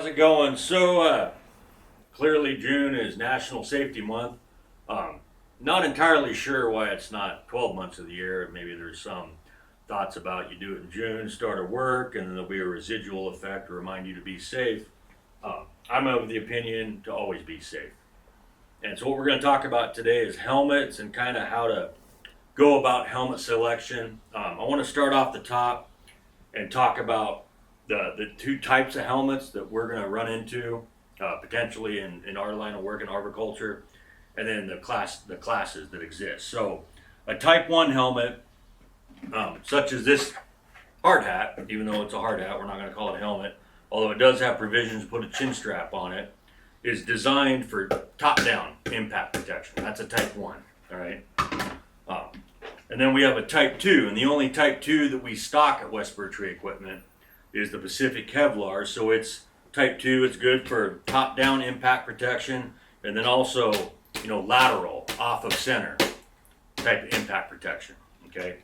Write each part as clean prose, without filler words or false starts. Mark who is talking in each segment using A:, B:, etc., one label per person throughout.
A: how's it going? So, clearly June is National Safety Month. Not entirely sure why it's not 12 months of the year. Maybe there's some thoughts about you do it in June, start of work, and then there'll be a residual effect to remind you to be safe. I'm of the opinion to always be safe. And so what we're going to talk about today is helmets and kind of how to go about helmet selection. I want to start off the top and talk about the two types of helmets that we're going to run into potentially in our line of work in arboriculture, and then the classes that exist. So a type 1 helmet, such as this hard hat, even though it's a hard hat, we're not going to call it a helmet, although it does have provisions to put a chin strap on it, is designed for top-down impact protection. That's a type 1, all right? And then we have a type 2, and the only type 2 that we stock at WesSpur's Tree Equipment is the Pacific Kevlar. So it's type 2, it's good for top-down impact protection, and then also, lateral, off of center type of impact protection, okay?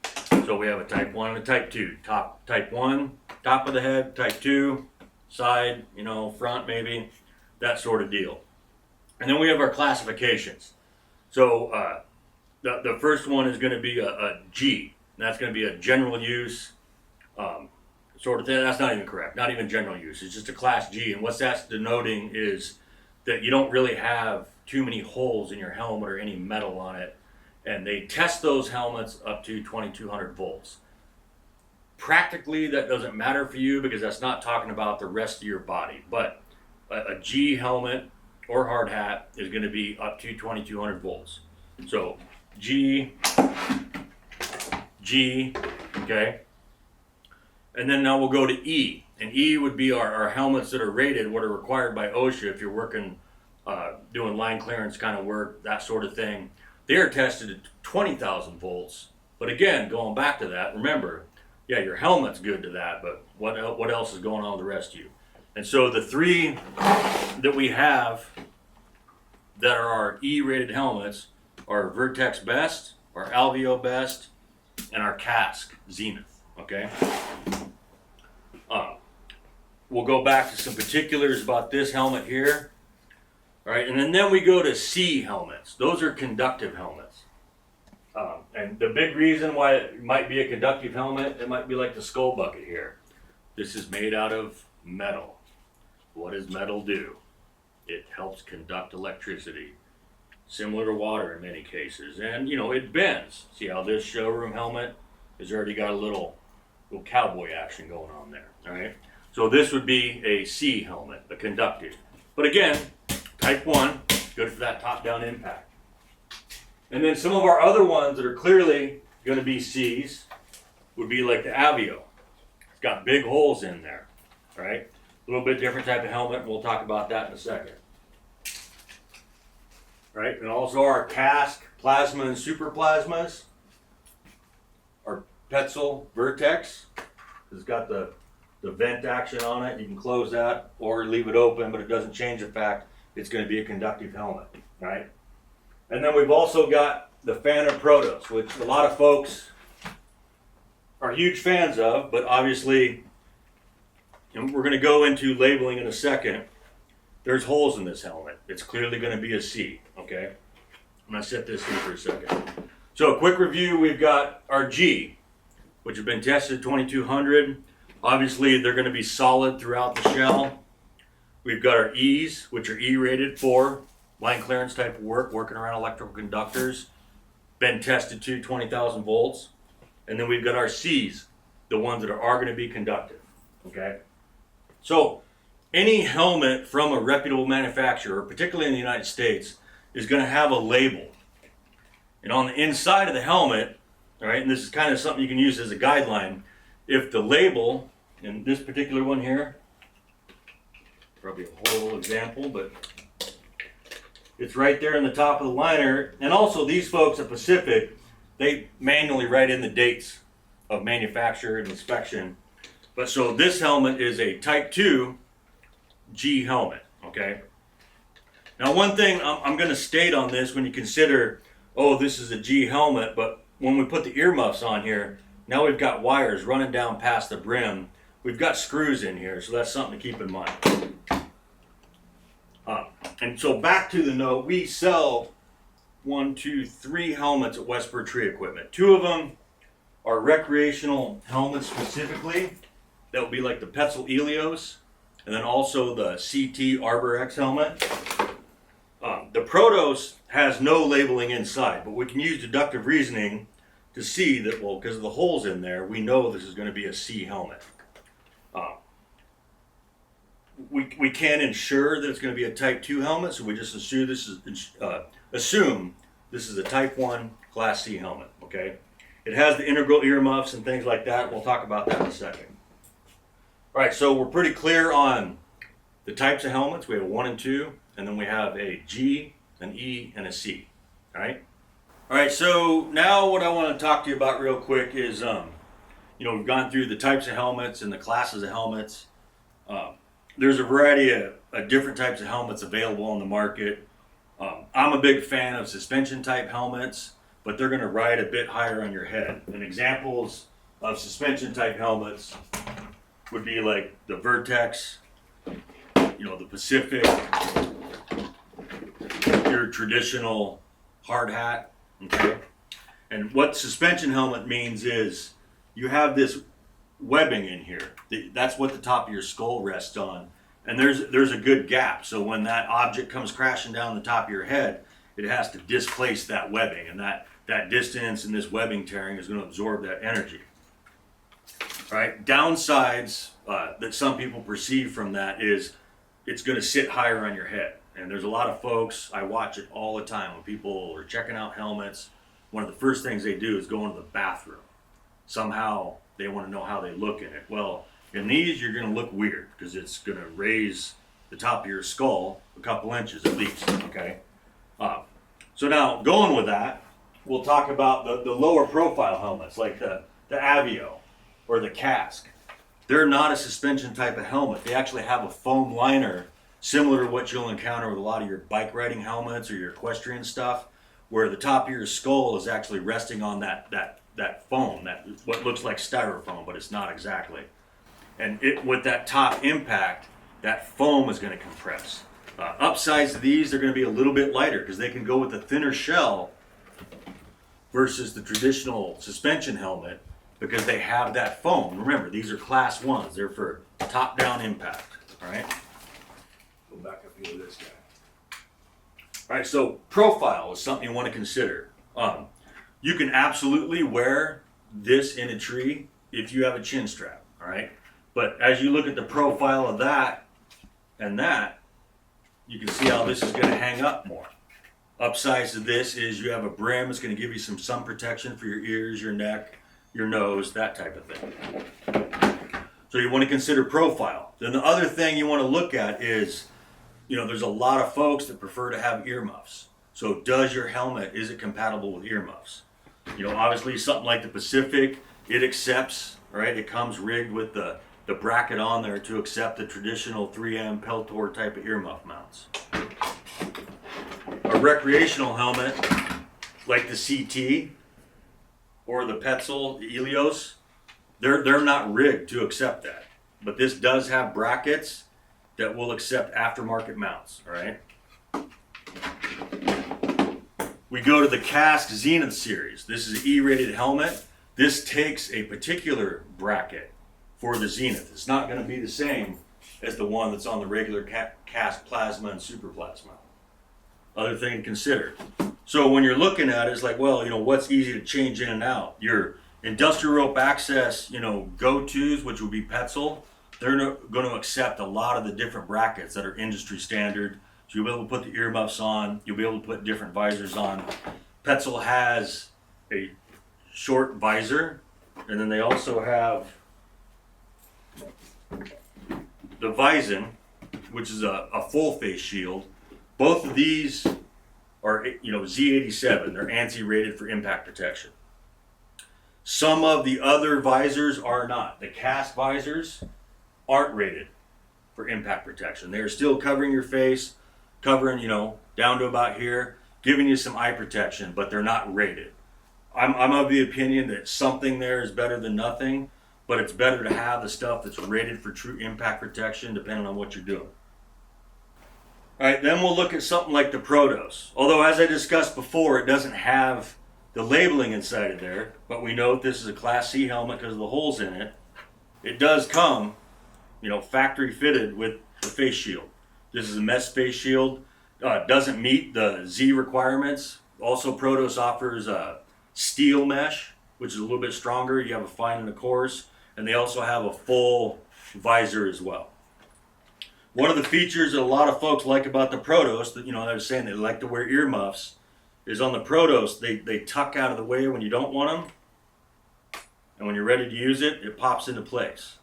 A: So we have a type 1 and a type 2. Type 1, top of the head, type 2, side, front maybe, that sort of deal. And then we have our classifications. So the first one is going to be a G, and that's going to be a general use sort of thing. That's not even correct, not even general use. It's just a class G, and what that's denoting is that you don't really have too many holes in your helmet or any metal on it, and they test those helmets up to 2200 volts. Practically, that doesn't matter for you because that's not talking about the rest of your body, but a G helmet or hard hat is going to be up to 2200 volts. So G, okay? And then now we'll go to E. And E would be our helmets that are rated, what are required by OSHA if you're working, doing line clearance kind of work, that sort of thing. They are tested at 20,000 volts. But again, going back to that, remember, yeah, your helmet's good to that, but what else is going on with the rest of you? And so the three that we have that are our E-rated helmets are Vertex Best, our Alveo Best, and our Casque Zenith, okay? We'll go back to some particulars about this helmet here. All right, and then we go to C helmets. Those are conductive helmets. And the big reason why it might be a conductive helmet, it might be like the skull bucket here. This is made out of metal. What does metal do? It helps conduct electricity, similar to water in many cases. And, it bends. See how this showroom helmet has already got a little cowboy action going on there, all right? So this would be a C helmet, a conductive. But again, type 1, good for that top-down impact. And then some of our other ones that are clearly going to be C's would be like the Aveo. It's got big holes in there, right? A little bit different type of helmet, and we'll talk about that in a second. Right, and also our Casque Plasma and Super Plasmas. Our Petzl Vertex has got the vent action on it. You can close that or leave it open, but it doesn't change the fact it's going to be a conductive helmet, right? And then we've also got the Phantom Protos, which a lot of folks are huge fans of, but obviously, and we're going to go into labeling in a second, there's holes in this helmet. It's clearly going to be a C, okay? I'm going to set this in for a second. So a quick review, we've got our G, which have been tested at 2200. Obviously, they're going to be solid throughout the shell. We've got our E's, which are E-rated for line clearance type of work, working around electrical conductors, been tested to 20,000 volts. And then we've got our C's, the ones that are going to be conductive, okay? So any helmet from a reputable manufacturer, particularly in the United States, is going to have a label. And on the inside of the helmet, all right, and this is kind of something you can use as a guideline, if the label, in this particular one here, probably a horrible example, but it's right there in the top of the liner. And also these folks at Pacific, they manually write in the dates of manufacture and inspection. But so this helmet is a type 2 G helmet, okay? Now one thing I'm going to state on this when you consider, oh, this is a G helmet, but when we put the earmuffs on here, now we've got wires running down past the brim. We've got screws in here, so that's something to keep in mind. And so back to the note, we sell 3 helmets at WesSpur Tree Equipment. 2 of them are recreational helmets specifically. That would be like the Petzl Elios, and then also the CT Arbor X helmet. The Protos has no labeling inside, but we can use deductive reasoning to see that, well, because of the holes in there, we know this is going to be a C helmet. We can't ensure that it's going to be a Type 2 helmet, so we just assume this is a Type 1 Class C helmet, okay? It has the integral earmuffs and things like that. We'll talk about that in a second. All right, so we're pretty clear on the types of helmets. We have 1 and 2, and then we have a G, an E, and a C, all right? All right, so now what I want to talk to you about real quick is, we've gone through the types of helmets and the classes of helmets. There's a variety of different types of helmets available on the market. I'm a big fan of suspension type helmets, but they're going to ride a bit higher on your head. And examples of suspension type helmets would be like the Vertex, the Pacific, your traditional hard hat, okay? And what suspension helmet means is you have this webbing in here. That's what the top of your skull rests on. And there's a good gap. So when that object comes crashing down the top of your head, it has to displace that webbing. And that distance and this webbing tearing is going to absorb that energy. All right? Downsides that some people perceive from that is it's going to sit higher on your head. And there's a lot of folks, I watch it all the time when people are checking out helmets. One of the first things they do is go into the bathroom. Somehow they want to know how they look in it. Well, in these, you're going to look weird because it's going to raise the top of your skull a couple inches at least, okay? So now, going with that, we'll talk about the lower profile helmets like the Avio or the Casque. They're not a suspension type of helmet. They actually have a foam liner similar to what you'll encounter with a lot of your bike riding helmets or your equestrian stuff, where the top of your skull is actually resting on that foam, that what looks like styrofoam, but it's not exactly. And with that top impact, that foam is going to compress. Upsides to these, they're going to be a little bit lighter because they can go with a thinner shell versus the traditional suspension helmet because they have that foam. Remember, these are class 1s. They're for top-down impact, all right? Go back up here to this guy. All right, so profile is something you want to consider. You can absolutely wear this in a tree if you have a chin strap, all right? But as you look at the profile of that and that, you can see how this is going to hang up more. Upsides to this is you have a brim. It's going to give you some sun protection for your ears, your neck, your nose, that type of thing. So you want to consider profile. Then the other thing you want to look at is, there's a lot of folks that prefer to have earmuffs. So does your helmet, is it compatible with earmuffs? Obviously something like the Pacific, it accepts, right? It comes rigged with the bracket on there to accept the traditional 3M Peltor type of earmuff mounts. A recreational helmet like the CT or the Petzl, the Elios, they're not rigged to accept that. But this does have brackets that will accept aftermarket mounts, all right? We go to the Casque Zenith series. This is an E-rated helmet. This takes a particular bracket for the Zenith. It's not going to be the same as the one that's on the regular Casque Plasma and Super Plasma. Other thing to consider. So when you're looking at it, it's like, well, what's easy to change in and out? Your industrial rope access, go-tos, which would be Petzl, they're going to accept a lot of the different brackets that are industry standard. So you'll be able to put the earmuffs on. You'll be able to put different visors on. Petzl has a short visor, and then they also have the Visor, which is a full face shield. Both of these are, Z87. They're ANSI rated for impact protection. Some of the other visors are not. The Casque visors aren't rated for impact protection. They're still covering your face, covering, down to about here, giving you some eye protection, but they're not rated. I'm of the opinion that something there is better than nothing, but it's better to have the stuff that's rated for true impact protection depending on what you're doing. All right, then we'll look at something like the Protos. Although, as I discussed before, it doesn't have the labeling inside of there, but we note this is a Class C helmet because of the holes in it. It does come, factory fitted with the face shield. This is a mesh face shield. Doesn't meet the Z requirements. Also, Protos offers steel mesh, which is a little bit stronger. You have a fine and a coarse, and they also have a full visor as well. One of the features that a lot of folks like about the Protos, that they're saying they like to wear earmuffs, is on the Protos, they tuck out of the way when you don't want them, and when you're ready to use it, it pops into place.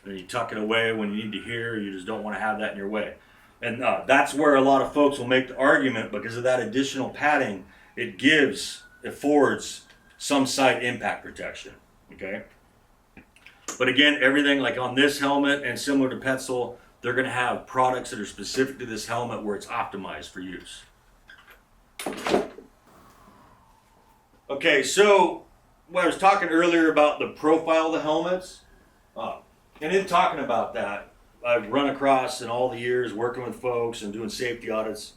A: And you tuck it away when you need to hear, you just don't want to have that in your way. And that's where a lot of folks will make the argument, because of that additional padding, it affords some side impact protection, okay? But again, everything like on this helmet and similar to Petzl, they're gonna have products that are specific to this helmet where it's optimized for use. Okay, so when I was talking earlier about the profile of the helmets, and in talking about that, I've run across in all the years working with folks and doing safety audits,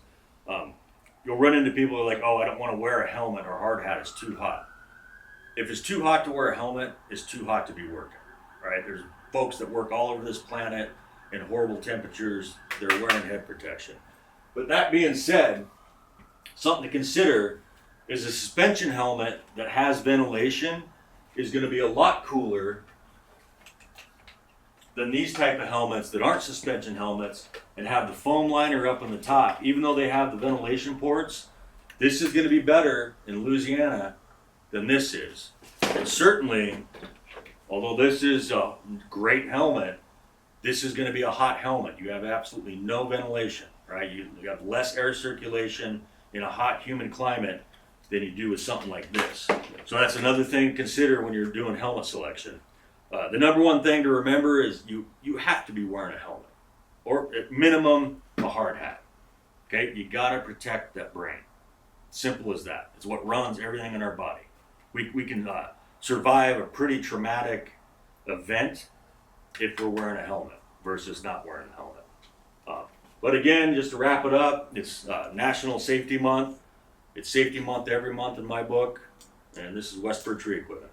A: you'll run into people who are like, oh, I don't want to wear a helmet or hard hat, it's too hot. If it's too hot to wear a helmet, it's too hot to be working, right? There's folks that work all over this planet in horrible temperatures, they're wearing head protection. But that being said, something to consider is a suspension helmet that has ventilation is going to be a lot cooler than these type of helmets that aren't suspension helmets and have the foam liner up on the top. Even though they have the ventilation ports, this is going to be better in Louisiana than this is. And certainly, although this is a great helmet, this is going to be a hot helmet. You have absolutely no ventilation, right? You have less air circulation in a hot, humid climate than you do with something like this. So that's another thing to consider when you're doing helmet selection. The number one thing to remember is you have to be wearing a helmet, or at minimum, a hard hat. Okay, you gotta protect that brain. Simple as that. It's what runs everything in our body. We can survive a pretty traumatic event if we're wearing a helmet versus not wearing a helmet. But again, just to wrap it up, it's National Safety Month. It's Safety Month every month in my book, and this is WesSpur's Tree Equipment.